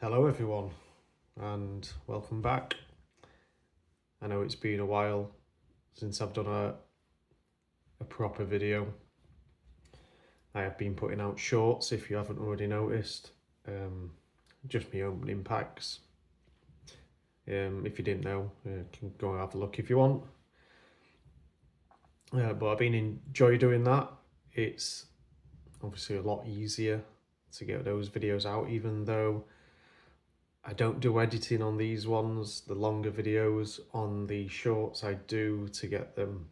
Hello everyone and welcome back. I know it's been a while since I've done a proper video. I have been putting out shorts if you haven't already noticed, just my opening packs. If you didn't know, you can go and have a look if you want. But I've been enjoy doing that. It's obviously a lot easier to get those videos out, even though I don't do editing on these ones. The longer videos on the shorts I do to get them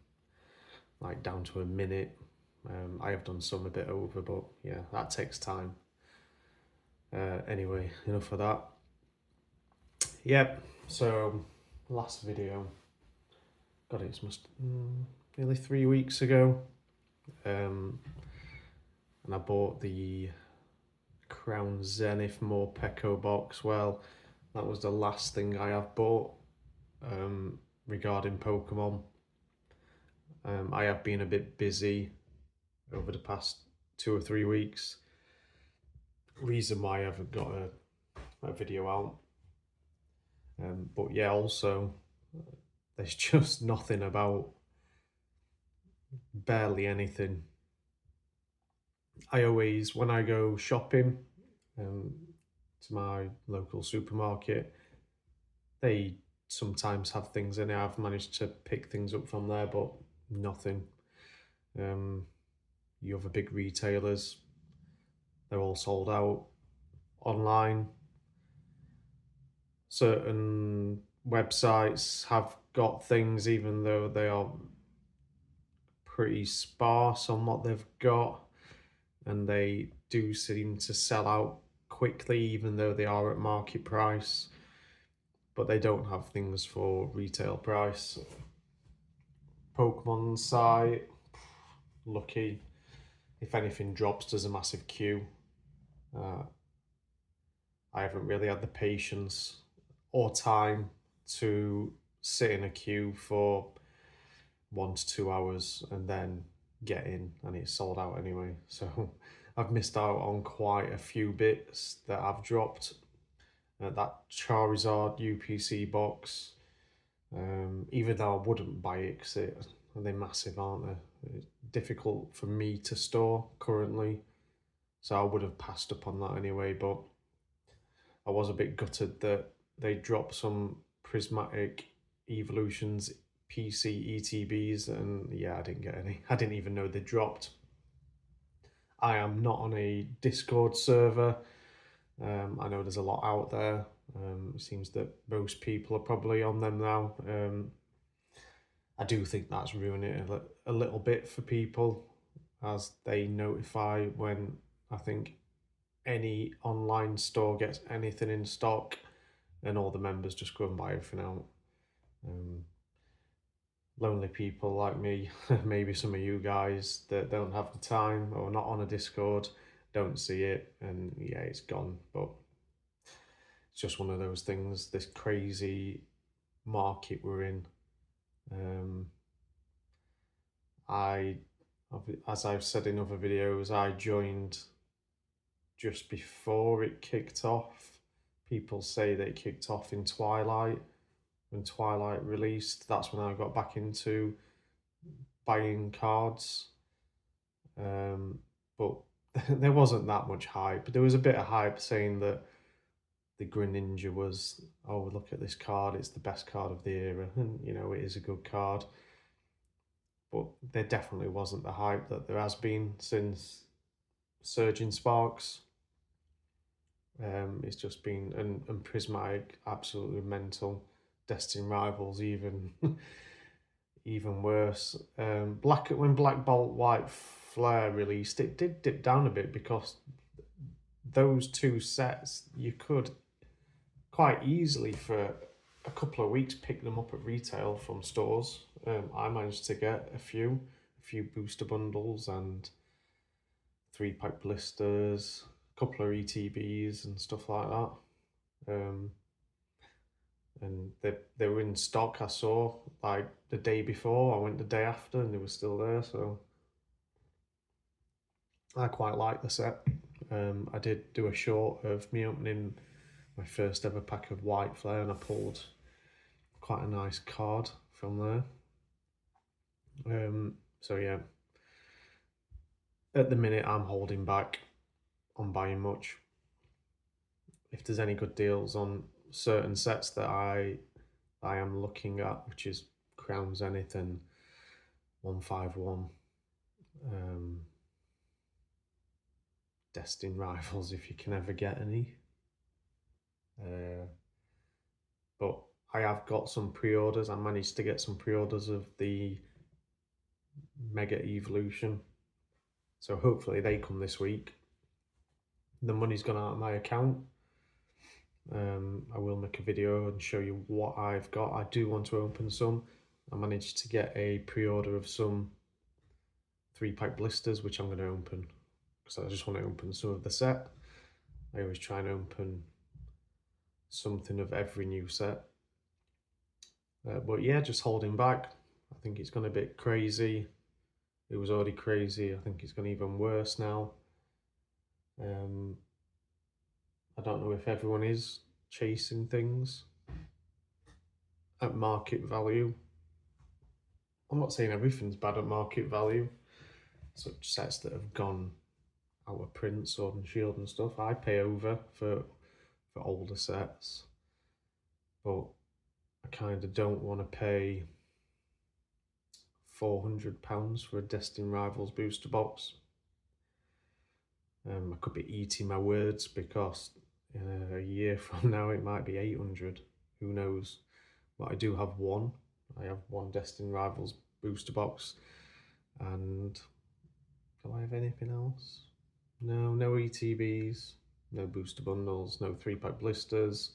like down to a minute. I have done some a bit over, but yeah, that takes time. Anyway, enough of that. Yep, so last video, God, it's nearly 3 weeks ago. And I bought the Crown Zenith Morpeko box. Well, that was the last thing I have bought regarding Pokemon. I have been a bit busy over the past 2 or 3 weeks. Reason why I haven't got a video out. But yeah, also, there's just nothing about, barely anything. I always, when I go shopping to my local supermarket, they sometimes have things in it. I've managed to pick things up from there, but nothing. You other big retailers, they're all sold out online. Certain websites have got things, even though they are pretty sparse on what they've got, and they do seem to sell out quickly, even though they are at market price, but they don't have things for retail price. Pokemon site, lucky. If anything drops, there's a massive queue. I haven't really had the patience or time to sit in a queue for 1 to 2 hours and then get in, and it's sold out anyway. So I've missed out on quite a few bits that I've dropped. That Charizard UPC box, even though I wouldn't buy it because they're massive, aren't they? It's difficult for me to store currently, so I would have passed up on that anyway. But I was a bit gutted that they dropped some prismatic evolutions PC ETBs, and yeah, I didn't get any. I didn't even know they dropped. I am not on a Discord server. I know there's a lot out there. It seems that most people are probably on them now. I do think that's ruining it a little bit for people, as they notify when I think any online store gets anything in stock, and all the members just go and buy everything out. Lonely people like me, maybe some of you guys that don't have the time or not on a Discord, don't see it, and yeah, it's gone. But it's just one of those things, this crazy market we're in. I, as I've said in other videos, I joined just before it kicked off. People say that it kicked off in Twilight. When Twilight released, that's when I got back into buying cards. But there wasn't that much hype. There was a bit of hype saying that the Greninja was, oh, look at this card, it's the best card of the era, and you know, it is a good card. But there definitely wasn't the hype that there has been since Surging Sparks. It's just been, and Prismatic, absolutely mental. Destiny Rivals, even even worse. When Black Bolt White Flare released, it did dip down a bit because those two sets you could quite easily for a couple of weeks pick them up at retail from stores. I managed to get a few booster bundles and 3-pack blisters, a couple of ETBs and stuff like that. And they were in stock. I saw like the day before, I went the day after, and they were still there. So I quite like the set. I did do a short of me opening my first ever pack of White Flare, and I pulled quite a nice card from there. So yeah, at the minute I'm holding back on buying much. If there's any good deals on certain sets that I am looking at, which is Crown Zenith and 151, Destined Rivals, if you can ever get any. But I have got some pre-orders. I managed to get some pre-orders of the Mega Evolution, so hopefully they come this week. The money's gone out of my account. I will make a video and show you what I've got. I do want to open some. I managed to get a pre-order of some 3-pack blisters, which I'm going to open because I just want to open some of the set. I always try and open something of every new set. But yeah, just holding back. I think it's gone a bit crazy. It was already crazy. I think it's gone even worse now. I don't know if everyone is chasing things at market value. I'm not saying everything's bad at market value. Such sets that have gone out of print, Sword and Shield and stuff, I pay over for older sets. But I kind of don't want to pay £400 for a Destined Rivals booster box. I could be eating my words because a year from now it might be 800. Who knows? But I do have one. I have one Destined Rivals booster box. And do I have anything else? No ETBs, no booster bundles, no 3-pack blisters.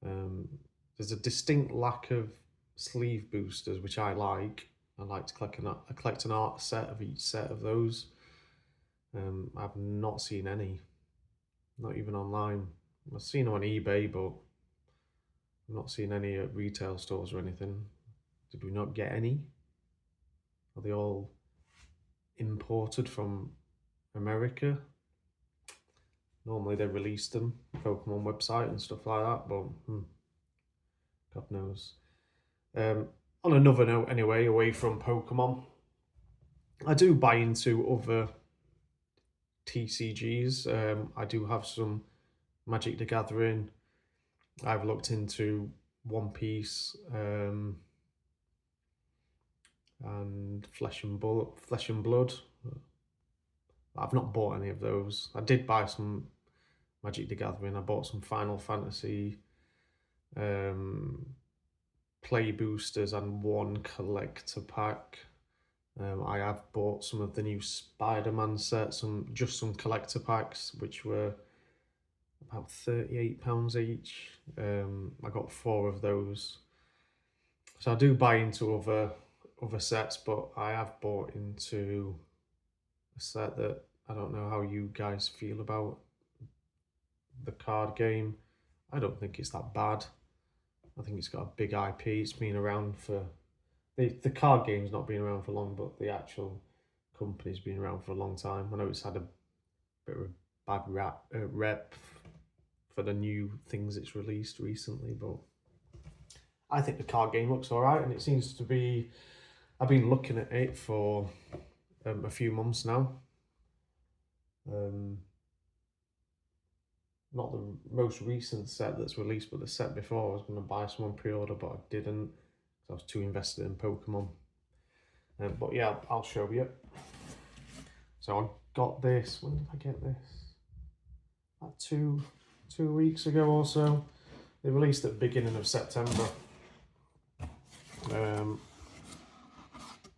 There's a distinct lack of sleeve boosters, which I like. I like to collect an art set of each set of those. I've not seen any, not even online. I've seen them on eBay, but I've not seen any at retail stores or anything. Did we not get any? Are they all imported from America? Normally they release them, Pokémon website and stuff like that, but God knows. On another note anyway, away from Pokémon, I do buy into other TCGs. I do have some Magic the Gathering. I've looked into One Piece and Flesh and Blood. I've not bought any of those. I did buy some Magic the Gathering. I bought some Final Fantasy play boosters and one collector pack. I have bought some of the new Spider-Man sets, just some collector packs, which were about £38 each. I got 4 of those. So I do buy into other sets, but I have bought into a set that I don't know how you guys feel about. The card game, I don't think it's that bad. I think it's got a big IP. It's been around for... The card game's not been around for long, but the actual company's been around for a long time. I know it's had a bit of a bad rep for the new things it's released recently, but I think the card game looks alright, and it seems to be... I've been looking at it for a few months now. Not the most recent set that's released, but the set before. I was going to buy some on pre-order, but I didn't. I was too invested in Pokemon. But yeah, I'll show you. So I got this. When did I get this? About two weeks ago or so. They released at the beginning of September.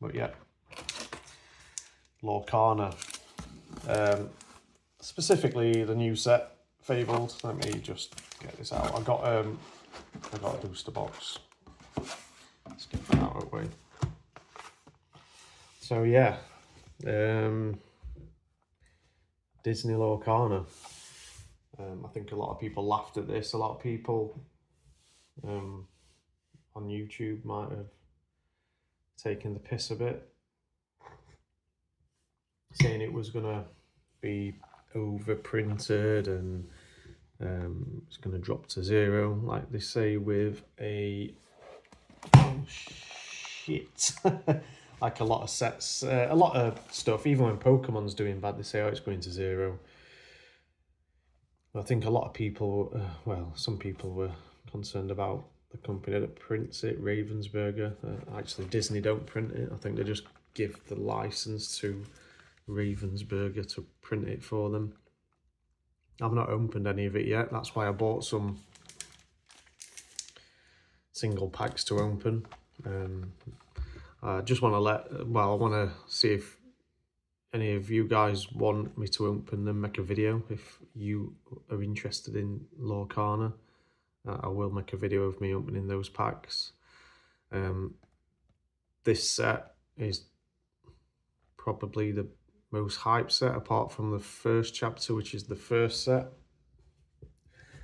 But yeah, Lorcana. Specifically the new set, Fabled. Let me just get this out. I got a booster box. Let's get that out of the way. So yeah, Disney Lorcana. I think a lot of people laughed at this. A lot of people on YouTube might have taken the piss a bit, saying it was gonna be overprinted and it's going to drop to 0, like they say with a... Oh, shit. Like a lot of sets, a lot of stuff, even when Pokemon's doing bad, they say, oh, it's going to 0. I think a lot of people, well, some people were concerned about the company that prints it, Ravensburger. Actually, Disney don't print it. I think they just give the license to Ravensburger to print it for them. I've not opened any of it yet. That's why I bought some single packs to open. I just want to I want to see if any of you guys want me to open them, make a video. If you are interested in Lorcana, I will make a video of me opening those packs. This set is probably the most hype set, apart from the first chapter, which is the first set,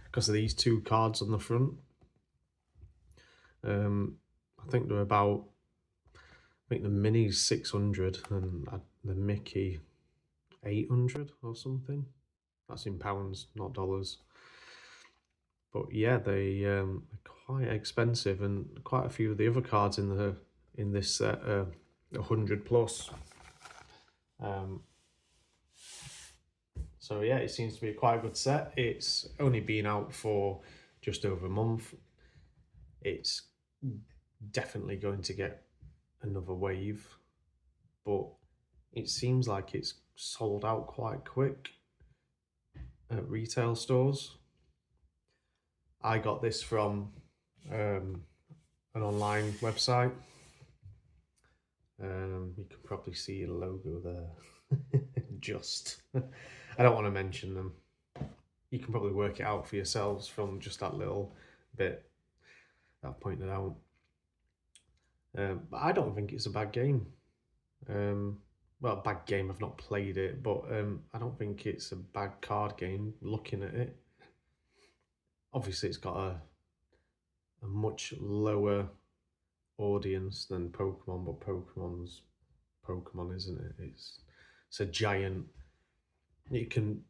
because of these 2 cards on the front. I think they're about, I think the mini's 600 and the Mickey 800 or something. That's in pounds, not dollars. But yeah, they're quite expensive, and quite a few of the other cards in this set are 100 plus. So yeah, it seems to be quite a good set. It's only been out for just over a month. It's definitely going to get another wave, but it seems like it's sold out quite quick at retail stores. I got this from an online website. You can probably see a logo there. Just, I don't want to mention them. You can probably work it out for yourselves from just that little bit that I've pointed out. But I don't think it's a bad game. Well, bad game, I've not played it, but I don't think it's a bad card game looking at it. Obviously, it's got a much lower audience than Pokemon, but Pokemon's Pokemon, isn't it? It's a giant. It can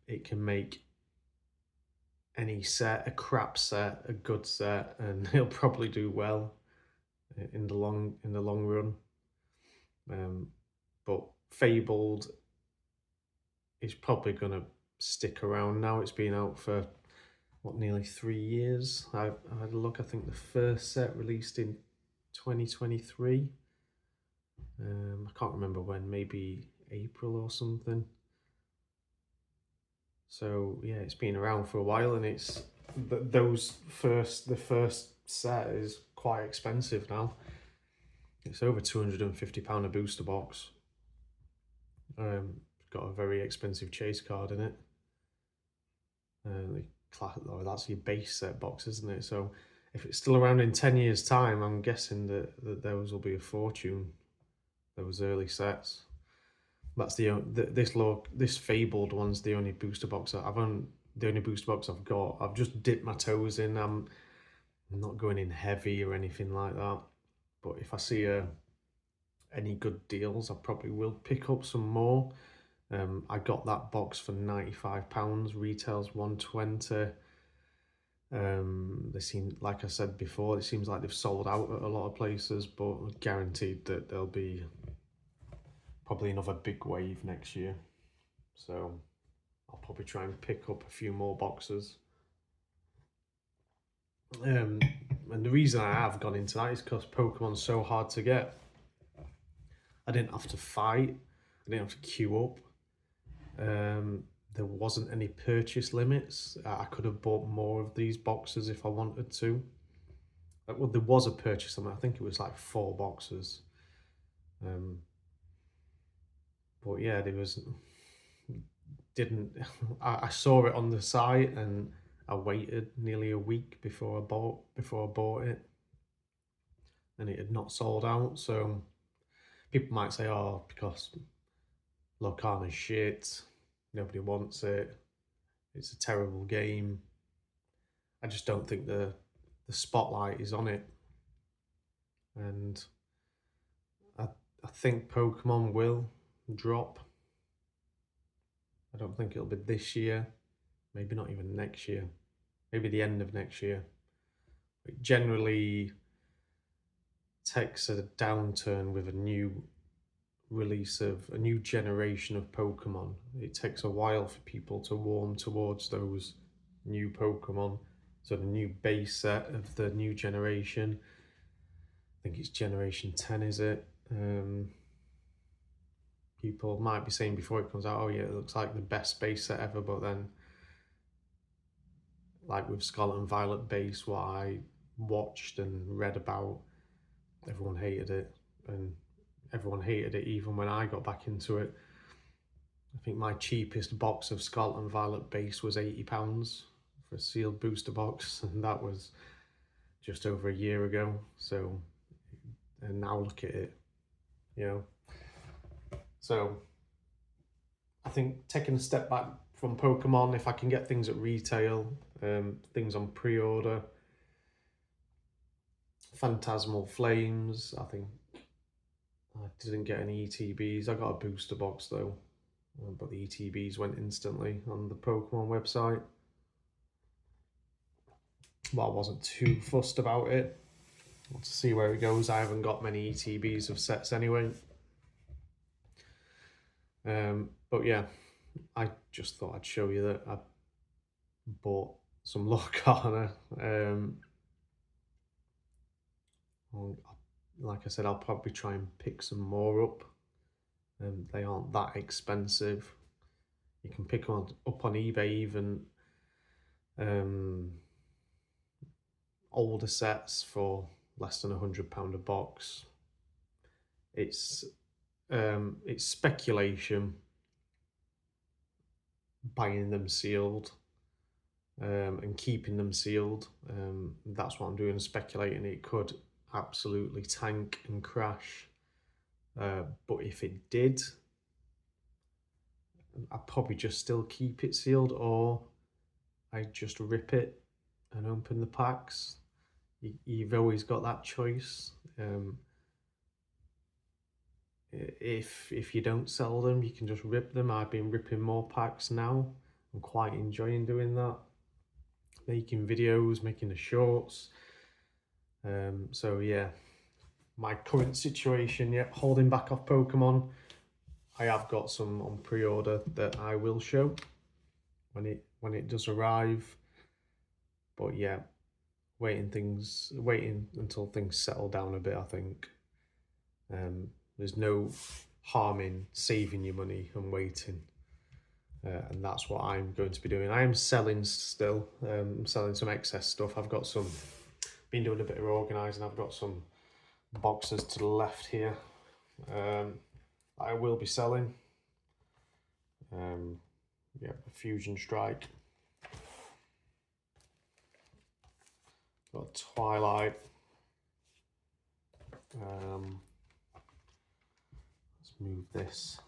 make any set, a crap set, a good set, and it'll probably do well in the long run. But Fabled is probably gonna stick around now. It's been out for what, nearly 3 years. I had a look. I think the first set released in 2023. I can't remember when, maybe April or something. So yeah, it's been around for a while, and it's the first set is quite expensive now. It's over £250 a booster box. Got a very expensive chase card in it. That's your base set box, isn't it? So if it's still around in 10 years' time, I'm guessing that those will be a fortune. Those early sets. That's this Fabled one's the only booster box the only booster box I've got. I've just dipped my toes in. I'm not going in heavy or anything like that. But if I see any good deals, I probably will pick up some more. I got that box for £95. Retails £120. They seem, like I said before, it seems like they've sold out at a lot of places, but guaranteed that there'll be probably another big wave next year. So I'll probably try and pick up a few more boxes. And the reason I have gone into that is because Pokemon's so hard to get. I didn't have to fight. I didn't have to queue up. There wasn't any purchase limits. I could have bought more of these boxes if I wanted to. Well, there was a purchase limit. I think it was like 4 boxes. But yeah, there was. I saw it on the site, and I waited nearly a week before I bought it, and it had not sold out. So people might say, "Oh, because Lorcana's shit, nobody wants it. It's a terrible game." I just don't think the spotlight is on it, and I think Pokemon will drop. I don't think it'll be this year, maybe not even next year. maybe the end of next year. It generally takes a downturn with a new release of a new generation of Pokemon. It takes a while for people to warm towards those new Pokemon. So the new base set of the new generation, I think it's generation 10, is it? People might be saying before it comes out, oh yeah, it looks like the best base set ever, but then like with Scarlet and Violet base, what I watched and read about, everyone hated it, and everyone hated it even when I got back into it. I think my cheapest box of Scarlet and Violet base was £80 for a sealed booster box, and that was just over a year ago. So, and now look at it, you know. So I think taking a step back from Pokemon, if I can get things at retail, things on pre-order, Phantasmal Flames, I think I didn't get any ETBs. I got a booster box though, but the ETBs went instantly on the Pokemon website. Well, I wasn't too fussed about it. Let's see where it goes. I haven't got many ETBs of sets anyway. But yeah, I just thought I'd show you that I bought some Lorcana. Like I said, I'll probably try and pick some more up. They aren't that expensive. You can pick them up on eBay even. Older sets for less than £100 a box. It's speculation buying them sealed and keeping them sealed. That's what I'm doing, speculating it could absolutely tank and crash. But if it did, I'd probably just still keep it sealed, or I'd just rip it and open the packs. You've always got that choice. If you don't sell them, you can just rip them. I've been ripping more packs now. I'm quite enjoying doing that. Making videos, making the shorts. So yeah, my current situation, yeah, holding back off Pokemon. I have got some on pre-order that I will show when it does arrive. But yeah, waiting until things settle down a bit, I think. There's no harm in saving your money and waiting. And that's what I'm going to be doing. I am selling still. I'm selling some excess stuff. I've got some, been doing a bit of organising. I've got some boxes to the left here. I will be selling. Yeah, Fusion Strike. Got Twilight. Let's move this.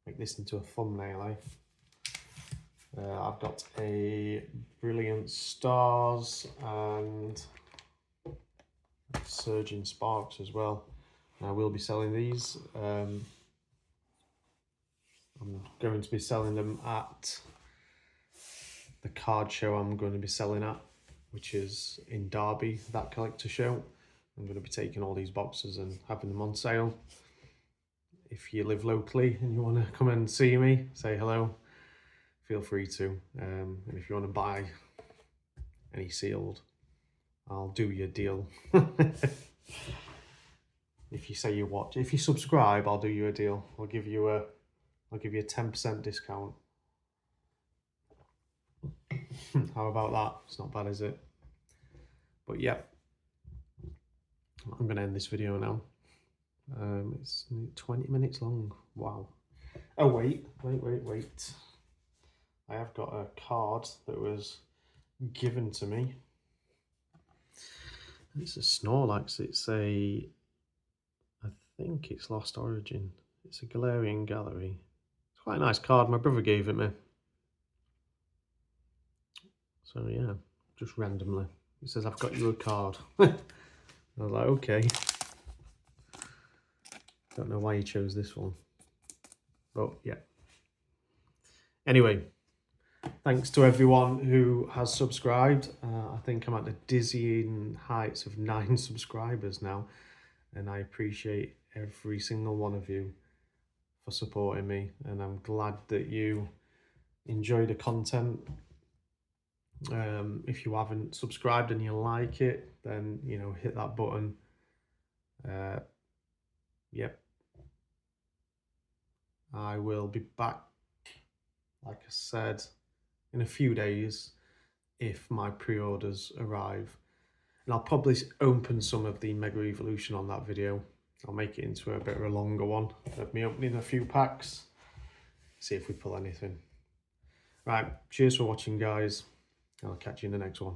Make this into a thumbnail, eh? I've got a Brilliant Stars and Surging Sparks as well. I will be selling these. I'm going to be selling them at the card show I'm going to be selling at, which is in Derby, that collector show. I'm going to be taking all these boxes and having them on sale. If you live locally and you want to come and see me, say hello, feel free to. And if you want to buy any sealed, I'll do you a deal. If you say you watch, if you subscribe, I'll do you a deal. I'll give you a 10% discount. How about that? It's not bad, is it? But yeah, I'm going to end this video now. It's 20 minutes long. Wow. Oh, wait. I have got a card that was given to me. It's a Snorlax. I think it's Lost Origin. It's a Galarian Gallery. It's quite a nice card. My brother gave it me. So yeah, just randomly. He says, I've got you a card. I was like, okay. Don't know why he chose this one. But yeah. Anyway, Thanks to everyone who has subscribed. I think I'm at the dizzying heights of 9 subscribers now, and I appreciate every single one of you for supporting me, and I'm glad that you enjoy the content. If you haven't subscribed and you like it, then hit that button. Yep, I will be back, like I said, in a few days if my pre-orders arrive, and I'll probably open some of the Mega Evolution on that video. I'll make it into a bit of a longer one of me opening a few packs, see if we pull anything. Right, cheers for watching, guys. I'll catch you in the next one.